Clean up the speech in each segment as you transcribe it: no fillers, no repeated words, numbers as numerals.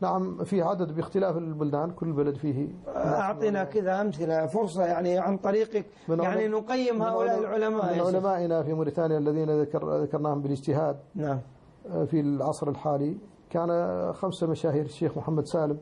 نعم في عدد باختلاف البلدان، كل بلد فيه. أعطنا كذا أمثلة فرصة يعني عن طريقك يعني نقيم هؤلاء العلماء. من علمائنا في موريتانيا الذين ذكرناهم بالاجتهاد نعم في العصر الحالي كان 5 مشاهير: الشيخ محمد سالم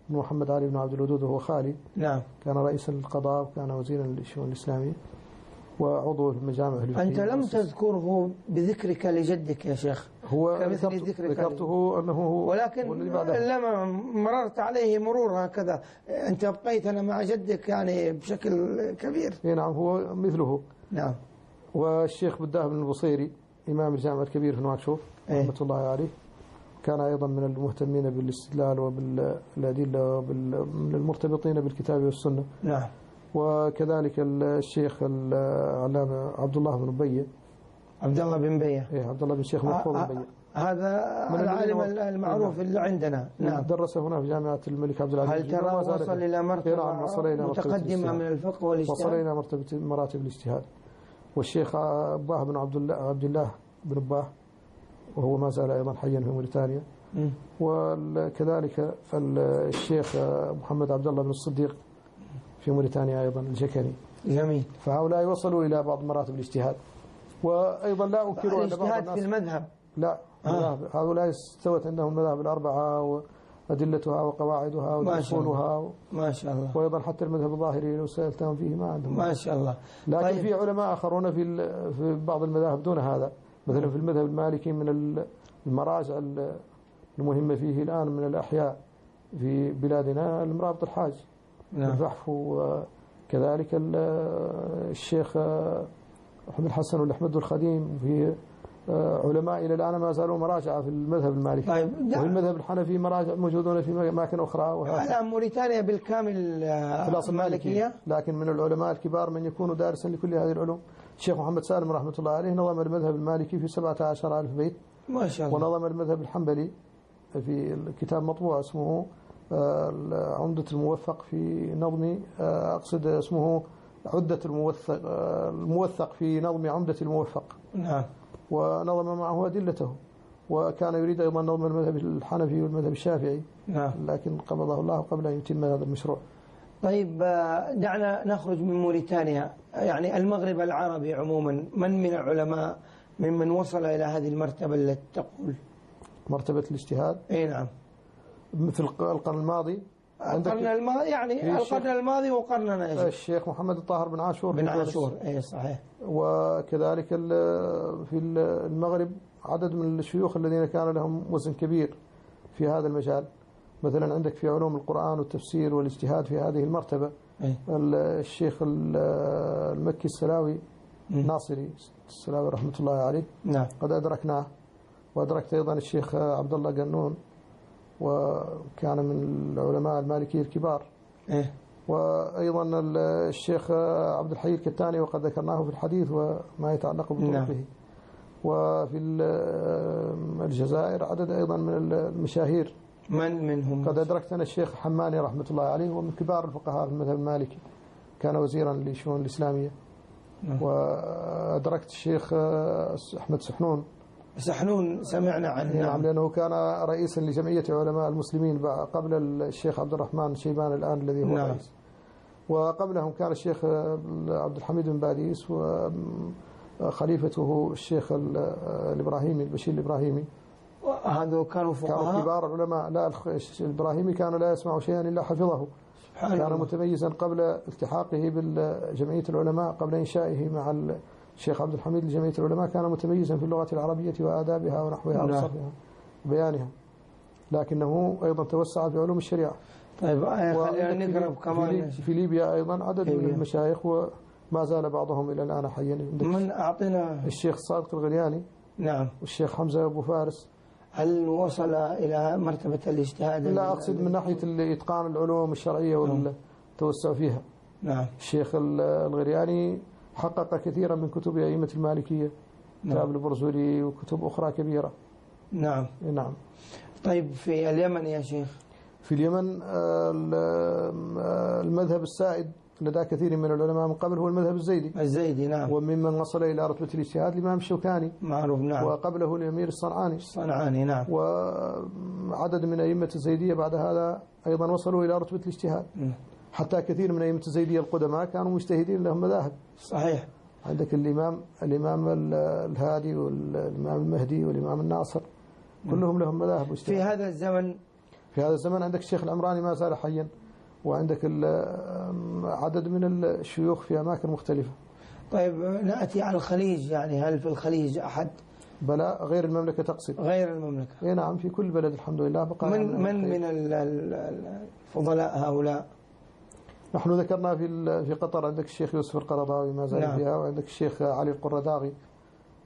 بن محمد علي بن عبد الودود وهو خالي، نعم، كان رئيسا للقضاء وكان وزيرا للشؤون الإسلامية وعضو في المجامع الفقهية. أنت لم تذكره بذكرك لجدك يا شيخ، هو كمثل ذكرته أنه هو، ولكن لما مررت عليه مرور هكذا أنت أبقيتنا مع جدك يعني بشكل كبير. نعم هو مثله. نعم. والشيخ بداه بن البصيري إمام الجامع الكبير في نواكشوط رحمة الله عليه، كان أيضا من المهتمين بالاستدلال وبالأدلة من المرتبطين بالكتاب والسنة. نعم. وكذلك الشيخ العلامة عبد الله بن بية، عبد الله بن بية، عبد الله بن الشيخ محفوظ بن بية، هذا العالم المعروف اللي عندنا. نعم. درس هنا في جامعة الملك عبد العزيز. هل ترى وصل إلى مرتبة متقدمة من الفقه والاجتهاد؟ وصل إلى مراتب الاجتهاد. والشيخ أباه بن عبد الله بن أباه، وهو ما زال أيضا حيا في موريتانيا. وكذلك الشيخ محمد عبد الله بن الصديق في موريتانيا أيضا الجكني. جميل. فهؤلاء وصلوا إلى بعض مراتب الاجتهاد. وأيضا لا أنكر أن بعض الناس في المذهب لا هؤلاء استوت عندهم المذاهب الأربعة وأدلتها وقواعدها ودخولها ما شاء الله. وأيضا حتى المذهب الظاهري لو سألتهم فيه ما عندهم ما شاء الله. لكن طيب. في علماء آخرون في بعض المذاهب دون هذا، مثلا في المذهب المالكي من المراجع المهمة فيه الآن من الأحياء في بلادنا المرابط الحاج الفحف، وكذلك الشيخ أحمد الحسن والأحمد الخديم، في علماء إلى الآن ما زالوا مراجعة في المذهب المالكي. طيب. وفي المذهب الحنفي مراجع موجودون في أماكن أخرى. الآن موريتانيا بالكامل في الأصل المالكية، لكن من العلماء الكبار من يكون دارسا لكل هذه العلوم. الشيخ محمد سالم رحمة الله عليه نظم المذهب المالكي في 17,000 بيت ما شاء الله. ونظم المذهب الحنبلي في كتاب مطبوع اسمه عمدة الموثق في نظم أقصد اسمه عدة الموثق في نظم عمدة الموثق. نعم. ونظم معه أدلته، وكان يريد أيضا نظم المذهب الحنفي والمذهب الشافعي. نعم. لكن قبضه الله قبل أن يتم هذا المشروع. طيب دعنا نخرج من موريتانيا، يعني المغرب العربي عموما، من العلماء ممن وصل إلى هذه المرتبة التي تقول مرتبة الاجتهاد؟ اي نعم. مثل القرن الماضي، القرن الماضي يعني القرن الماضي وقرننا الشيخ محمد الطاهر بن عاشور اي صحيح. وكذلك في المغرب عدد من الشيوخ الذين كان لهم وزن كبير في هذا المجال، مثلا عندك في علوم القرآن والتفسير والاجتهاد في هذه المرتبة الشيخ المكي السلاوي ناصري السلاوي رحمة الله عليه. نعم. قد أدركناه. وأدركت أيضا الشيخ عبد الله قنون، وكان من العلماء المالكية الكبار. وأيضا الشيخ عبد الحي الكتاني، وقد ذكرناه في الحديث وما يتعلق بطرقه. نعم. وفي الجزائر عدد أيضا من المشاهير. من منهم؟ قد أدركت أنا الشيخ حماني رحمة الله عليه، ومن كبار الفقهاء في المذهب المالكي، كان وزيرا للشؤون الإسلامية. وأدركت الشيخ أحمد سحنون سمعنا عنه. نعم، لأنه كان رئيسا لجمعية علماء المسلمين قبل الشيخ عبد الرحمن شيبان الآن الذي هو رئيس. وقبلهم كان الشيخ عبد الحميد بن باديس، وخليفته الشيخ الإبراهيمي البشير الإبراهيمي. هذا كانوا فقهاء، كانوا كبار العلماء. لا، الإبراهيمي كان لا يسمع شيئا إلا حفظه. كان متميزا قبل التحاقه بالجمعية العلماء، قبل إنشائه مع الشيخ عبد الحميد لجمعية العلماء، كان متميزا في اللغة العربية وآدابها ونحوها وصرفها وبيانها، لكنه أيضا توسع في علوم الشريعة. طيب خلينا نقرب كمان في ليبيا أيضا عدد من المشايخ، وما زال بعضهم إلى الآن حيا. من أعطينا الشيخ صادق الغرياني. نعم. والشيخ حمزة أبو فارس. هل وصل إلى مرتبة الاجتهاد؟ لا، أقصد من ناحية إتقان العلوم الشرعية والتوسع فيها. نعم. الشيخ الغرياني حقق كثيرا من كتب أئمة المالكية، كتاب البرزولي وكتب أخرى كبيرة. نعم. نعم. طيب في اليمن يا شيخ؟ في اليمن المذهب السائد لدى كثير من العلماء من قبل هو المذهب الزيدي. نعم. وممن وصل إلى رتبة الاجتهاد الإمام الشوكاني معروف. نعم. وقبله الأمير الصنعاني. نعم. وعدد من أئمة الزيدية بعد هذا أيضا وصلوا إلى رتبة الاجتهاد. حتى كثير من أئمة الزيدية القدماء كانوا مجتهدين لهم مذاهب. صحيح. عندك الإمام الهادي والإمام المهدي والإمام الناصر كلهم لهم مذاهب واجتهاد. في هذا الزمن عندك الشيخ العمراني ما زال حيا، وعندك عدد من الشيوخ في أماكن مختلفة. طيب نأتي على الخليج، يعني هل في الخليج أحد؟ بلى، غير المملكة تقصد؟ غير المملكة. اي نعم، في كل بلد الحمد لله بقى. من الفضلاء هؤلاء؟ نحن ذكرنا في قطر عندك الشيخ يوسف القرضاوي ما زال نعم. فيها، وعندك الشيخ علي القرداغي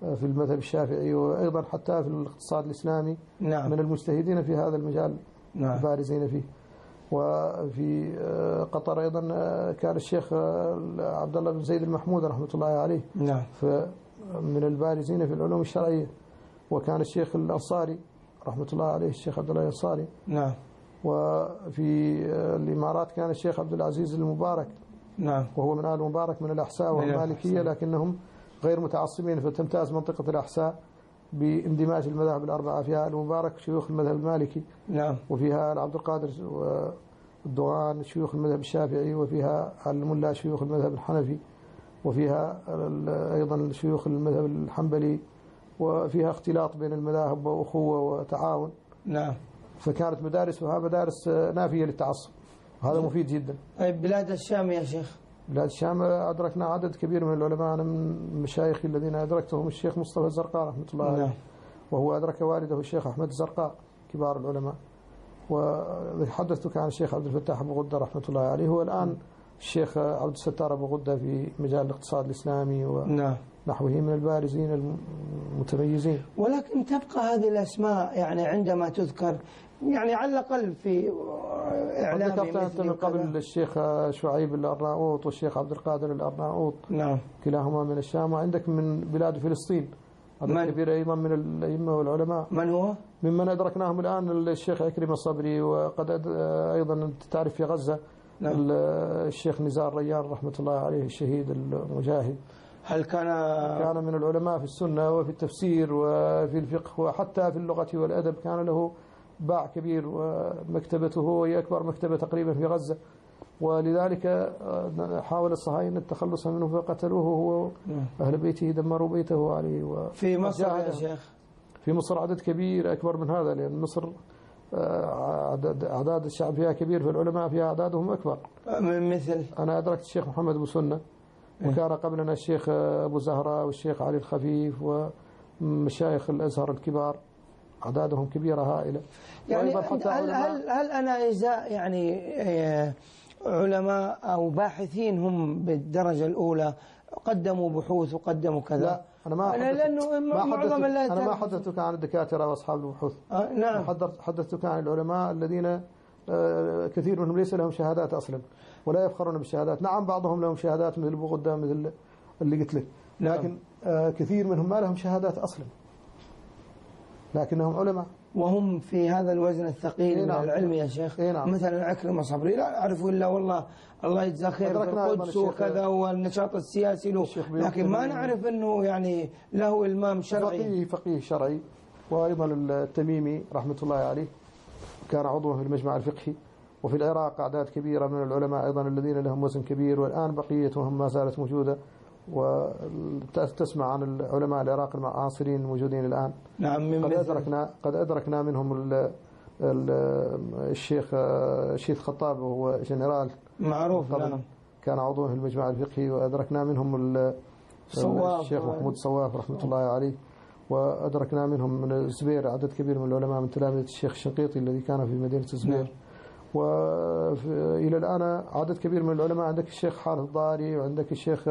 في المذهب الشافعي، وأيضا حتى في الاقتصاد الإسلامي. نعم. من المجتهدين في هذا المجال. نعم. البارزين فيه. وفي قطر أيضا كان الشيخ عبد الله بن زيد المحمود رحمة الله عليه. نعم. من البارزين في العلوم الشرعية. وكان الشيخ الأنصاري رحمة الله عليه، الشيخ عبد الله الأنصاري. نعم. وفي الإمارات كان الشيخ عبد العزيز المبارك. نعم. وهو من آل مبارك من الأحساء والمالكية، لكنهم غير متعصبين، فتمتاز منطقة الأحساء باندماج المذاهب الأربعة. فيها المبارك شيوخ المذهب المالكي. نعم. وفيها عبد القادر والدوغان شيوخ المذهب الشافعي، وفيها الملا شيوخ المذهب الحنفي، وفيها أيضا شيوخ المذهب الحنبلي، وفيها اختلاط بين المذاهب وأخوة وتعاون. نعم. فكانت مدارسها مدارس نافية للتعصب، وهذا مفيد جدا. طيب بلاد الشام يا شيخ؟ بلاد الشام أدركنا عدد كبير من العلماء. أنا من مشايخي الذين أدركتهم الشيخ مصطفى الزرقاء رحمة الله عليه. نعم. وهو أدرك والده الشيخ أحمد الزرقاء، كبار العلماء. وحدثتك عن الشيخ عبد الفتاح أبو غدة رحمة الله عليه. هو الآن الشيخ عبد الستار أبو غدة في مجال الاقتصاد الإسلامي ونحوه من البارزين المتميزين. ولكن تبقى هذه الأسماء يعني عندما تذكر يعني على الأقل في إعلامي. ذكرت من قبل الشيخ شعيب الأرناؤوط والشيخ عبد القادر الأرناؤوط. نعم. كلاهما من الشام. وعندك من بلاد فلسطين هذا كبير أيضا من الأئمة والعلماء. من هو؟ ممن أدركناهم الآن الشيخ عكرمة الصبري. وقد أيضا تعرف في غزة. نعم. الشيخ نزار ريان رحمة الله عليه الشهيد المجاهد. هل كان من العلماء في السنة وفي التفسير وفي الفقه وحتى في اللغة والأدب، كان له باع كبير، ومكتبته هي أكبر مكتبة تقريبا في غزة. ولذلك حاول الصهاينة التخلص منه فقتلوه هو أهل بيته، دمروا بيته عليه. في مصر يا شيخ؟ في مصر عدد كبير أكبر من هذا، لأن مصر أعداد الشعب فيها كبير، فالعلماء فيها أعدادهم أكبر. مثل أنا أدركت الشيخ محمد أبو سنة، وكان قبلنا الشيخ أبو زهراء والشيخ علي الخفيف ومشايخ الأزهر الكبار، أعدادهم كبيرة هائلة. يعني هل أنا إذا يعني علماء أو باحثين هم بالدرجة الأولى قدموا بحوث وقدموا كذا؟ لا، أنا ما حدثتك عن الدكاترة وأصحاب البحوث. نعم. حدثتك عن العلماء الذين كثير منهم ليس لهم شهادات أصلا ولا يفخرون بالشهادات. نعم، بعضهم لهم شهادات مثل أبو غدة مثل اللي قلت لك، لكن كثير منهم ما لهم شهادات أصلا، لكنهم علماء وهم في هذا الوزن الثقيل من العلم يا شيخ. نعم. مثلا عكرمة صبري لا أعرف إلا والله الله يجزاه خير في القدس وكذا والنشاط السياسي له، لكن ما نعرف أنه يعني له إلمام شرعي. فقيه شرعي. وأيضا التميمي رحمة الله عليه كان عضوا في المجمع الفقهي. وفي العراق أعداد كبيرة من العلماء أيضا الذين لهم وزن كبير، والآن بقيتهم ما زالت موجودة. وتسمع عن العلماء العراق المعاصرين الموجودين الآن. نعم. قد أدركنا منهم الشيخ شيخ خطاب، وهو جنرال معروف. نعم. كان عضو في المجمع الفقهي. وأدركنا منهم الشيخ محمود صواف رحمة الله عليه. وأدركنا منهم من الزبير عدد كبير من العلماء من تلامذة الشيخ الشنقيطي الذي كان في مدينة الزبير. وإلى الآن عدد كبير من العلماء. عندك الشيخ حارث الضاري، وعندك الشيخ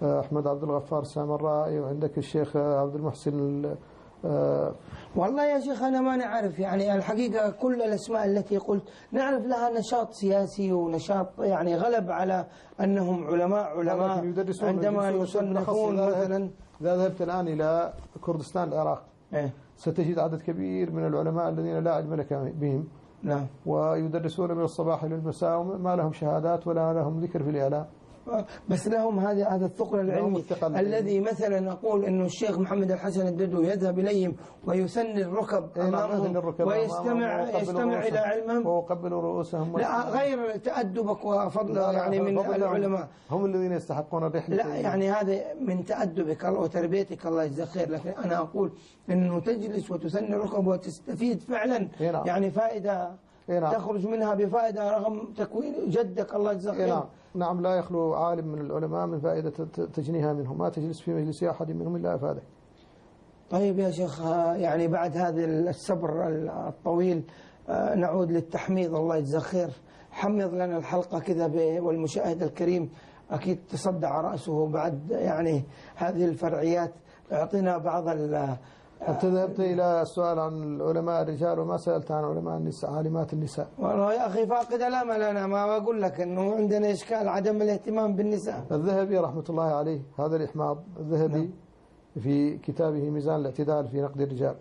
أحمد عبد الغفار السامرائي، وعندك الشيخ عبد المحسن والله يا شيخ أنا ما نعرف يعني الحقيقة كل الأسماء التي قلت نعرف لها نشاط سياسي ونشاط يعني غلب على أنهم علماء عندما يصنفون مثلا. إذا ذهبت الآن إلى كردستان العراق ستجد عدد كبير من العلماء الذين لا علم لك بهم، نعم. ويدرسون من الصباح إلى المساء، ما لهم شهادات ولا لهم ذكر في الإعلام. بس لهم هذا الثقل العلمي الذي مثلا أقول أنه الشيخ محمد الحسن الددو يذهب إليهم ويثني الركب أمامهم ويستمع إلى علمهم ويقبل رؤوسهم. لا، غير تأدبك وفضله يعني من العلماء هم الذين يستحقون الرحلة. لا يعني هذا من تأدبك وتربيتك، الله يجزاك خير. لكن أنا أقول أنه تجلس وتثني الركب وتستفيد فعلا يعني فائدة تخرج منها بفائدة رغم تكوين جدك، الله يجزاك خير. نعم، لا يخلو عالم من العلماء من فائدة تجنيها منهم، ما تجلس في مجلس أحد منهم إلا أفادك. طيب يا شيخ، يعني بعد هذا الصبر الطويل نعود للتحميض، الله يجزاك خير. حمض لنا الحلقة كذا، والمشاهد الكريم أكيد تصدع رأسه بعد يعني هذه الفرعيات. أعطينا بعض أنت ذهبت إلى السؤال عن العلماء الرجال وما سألت عن علماء النساء، عالمات النساء. والله يا أخي فاقد الأمل، أنا ما أقول لك أنه عندنا إشكال عدم الاهتمام بالنساء. الذهبي رحمة الله عليه، هذا الإحماض الذهبي في كتابه ميزان الاعتدال في نقد الرجال،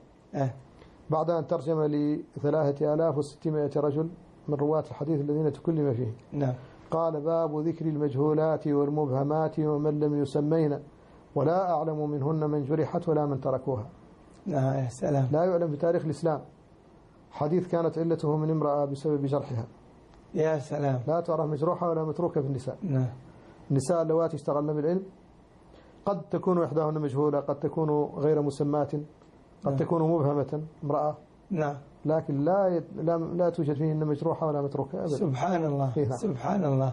بعد أن ترجم ل3600 رجل من رواة الحديث الذين تكلم فيه، قال: باب ذكر المجهولات والمبهمات ومن لم يسمين، ولا أعلم منهن من جرحت ولا من تركوها. يا سلام. لا يعلم في تاريخ الإسلام حديث كانت علته من امرأة بسبب جرحها. يا سلام. لا تعرف مجروحة ولا متروكة في النساء. النساء اللواتي اشتغلن بالعلم قد تكون إحداهن مجهولة، قد تكون غير مسماة، قد تكون مبهمة امرأة، لكن لا توجد فيهن مجروحة ولا متروكة أبدا. سبحان الله. سبحان الله.